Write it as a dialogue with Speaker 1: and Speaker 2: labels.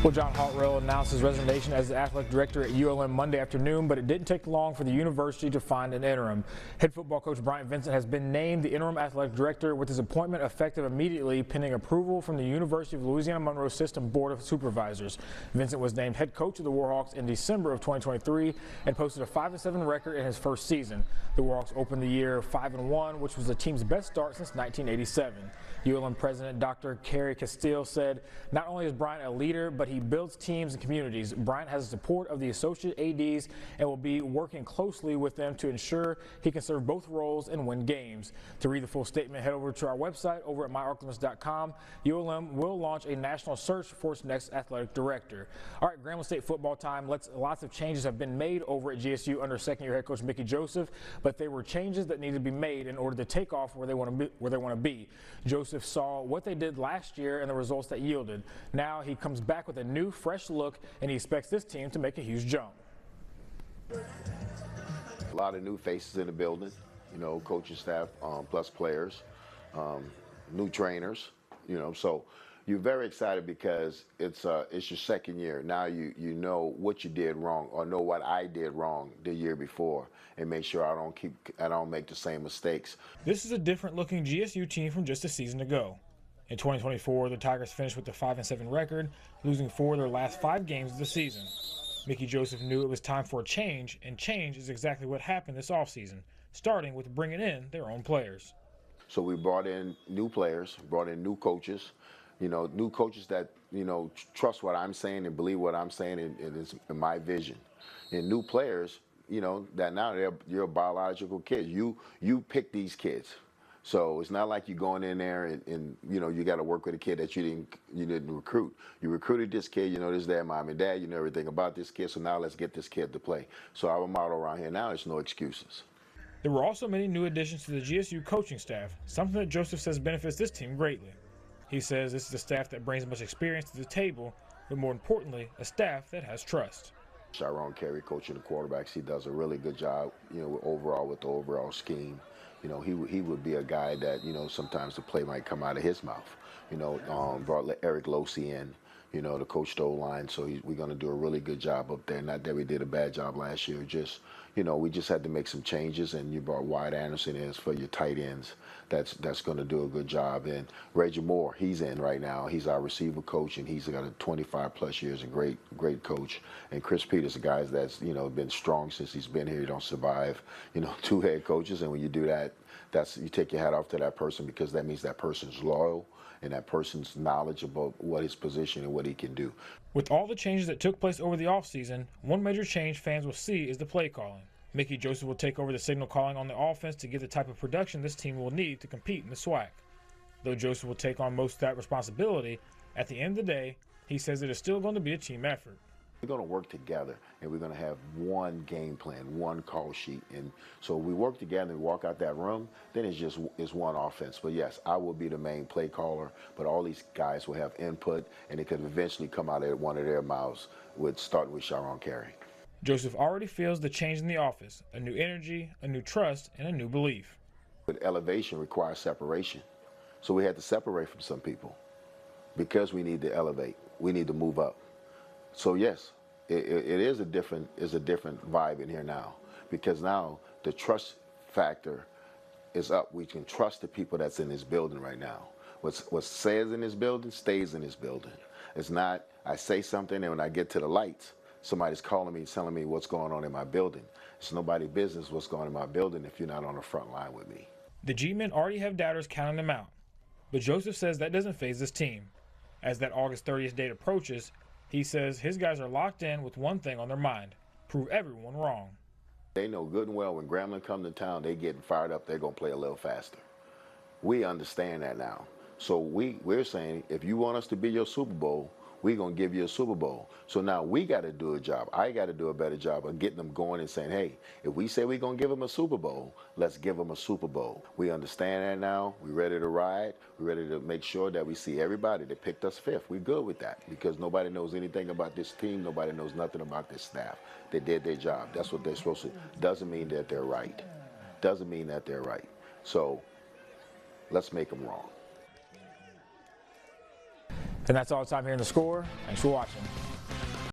Speaker 1: Well, John Hartrell announced his resignation as the athletic director at ULM Monday afternoon, but it didn't take long for the university to find an interim. Head football coach Bryant Vincent has been named the interim athletic director, with his appointment effective immediately pending approval from the University of Louisiana Monroe System Board of Supervisors. Vincent was named head coach of the Warhawks in December of 2023 and posted a 5-7 record in his first season. The Warhawks opened the year 5-1, which was the team's best start since 1987. ULM President Dr. Kerry Castile said, "Not only is Bryant a leader, but he builds teams and communities. Bryant has the support of the associate ADs and will be working closely with them to ensure he can serve both roles and win games." To read the full statement, head over to our website over at myarklamas.com. ULM will launch a national search for its next athletic director. All right, Grambling State football time. Lots of changes have been made over at GSU under second-year head coach Mickey Joseph, but they were changes that needed to be made in order to take off where they want to be. Joseph saw what they did last year and the results that yielded. Now he comes back with a new, fresh look, and he expects this team to make a huge jump.
Speaker 2: A lot of new faces in the building, coaching staff, plus players, new trainers, so you're very excited because it's your second year. Now you know what you did wrong, or know what I did wrong the year before, and make sure I don't make the same mistakes.
Speaker 1: This is a different looking GSU team from just a season ago. In 2024, the Tigers finished with a 5-7 record, losing 4 of their last 5 games of the season. Mickey Joseph knew it was time for a change, and change is exactly what happened this offseason, starting with bringing in their own players.
Speaker 2: So we brought in new players, brought in new coaches, new coaches that, trust what I'm saying and believe what I'm saying, and it's in my vision. And new players, that now you're a biological kid. You pick these kids. So it's not like you're going in there and you got to work with a kid that you didn't recruit. You recruited this kid, this their mom and dad, you know everything about this kid, so now let's get this kid to play. So our motto around here now is no excuses.
Speaker 1: There were also many new additions to the GSU coaching staff, something that Joseph says benefits this team greatly. He says this is a staff that brings much experience to the table, but more importantly, a staff that has trust.
Speaker 2: Sharon Carey coaching the quarterbacks, he does a really good job, overall with the overall scheme. He would be a guy that, sometimes the play might come out of his mouth. Brought Eric Losey in, to coach the O-line, so we're going to do a really good job up there. Not that we did a bad job last year, just, we just had to make some changes, and you brought Wyatt Anderson in for your tight ends. That's going to do a good job. And Reggie Moore, he's in right now. He's our receiver coach, and he's got a 25-plus years and great coach. And Chris Peters, the guy that's, been strong since he's been here. He don't survive, 2 head coaches, and when you do that, you take your hat off to that person, because that means that person's loyal and that person's knowledgeable what his position and what he can do.
Speaker 1: With all the changes that took place over the offseason, one major change fans will see is the play calling. Mickey Joseph will take over the signal calling on the offense to get the type of production this team will need to compete in the SWAC. Though Joseph will take on most of that responsibility, at the end of the day, he says it is still going to be a team effort.
Speaker 2: We're going to work together, and we're going to have one game plan, one call sheet. And so we work together and walk out that room, then it's one offense. But yes, I will be the main play caller, but all these guys will have input, and it could eventually come out of one of their mouths, starting with Sharon Carey.
Speaker 1: Joseph already feels the change in the office, a new energy, a new trust, and a new belief.
Speaker 2: But elevation requires separation. So we had to separate from some people because we need to elevate. We need to move up. So yes, it is a different vibe in here now, because now the trust factor is up. We can trust the people that's in this building right now. What says in this building stays in this building. It's not I say something and when I get to the lights, somebody's calling me, telling me what's going on in my building. It's nobody's business what's going on in my building if you're not on the front line with me.
Speaker 1: The G-men already have doubters counting them out, but Joseph says that doesn't faze this team. As that August 30th date approaches, he says his guys are locked in with one thing on their mind: prove everyone wrong.
Speaker 2: They know good and well when Grambling come to town, they getting fired up, they're going to play a little faster. We understand that now. So we're saying, if you want us to be your Super Bowl, we're going to give you a Super Bowl. So now we got to do a job. I got to do a better job of getting them going and saying, hey, if we say we're going to give them a Super Bowl, let's give them a Super Bowl. We understand that now. We're ready to ride. We're ready to make sure that we see everybody that picked us 5th. We're good with that, because nobody knows anything about this team. Nobody knows nothing about this staff. They did their job. That's what they're supposed to do. Doesn't mean that they're right. Doesn't mean that they're right. So let's make them wrong.
Speaker 1: And that's all the time here in The Score. Thanks for watching.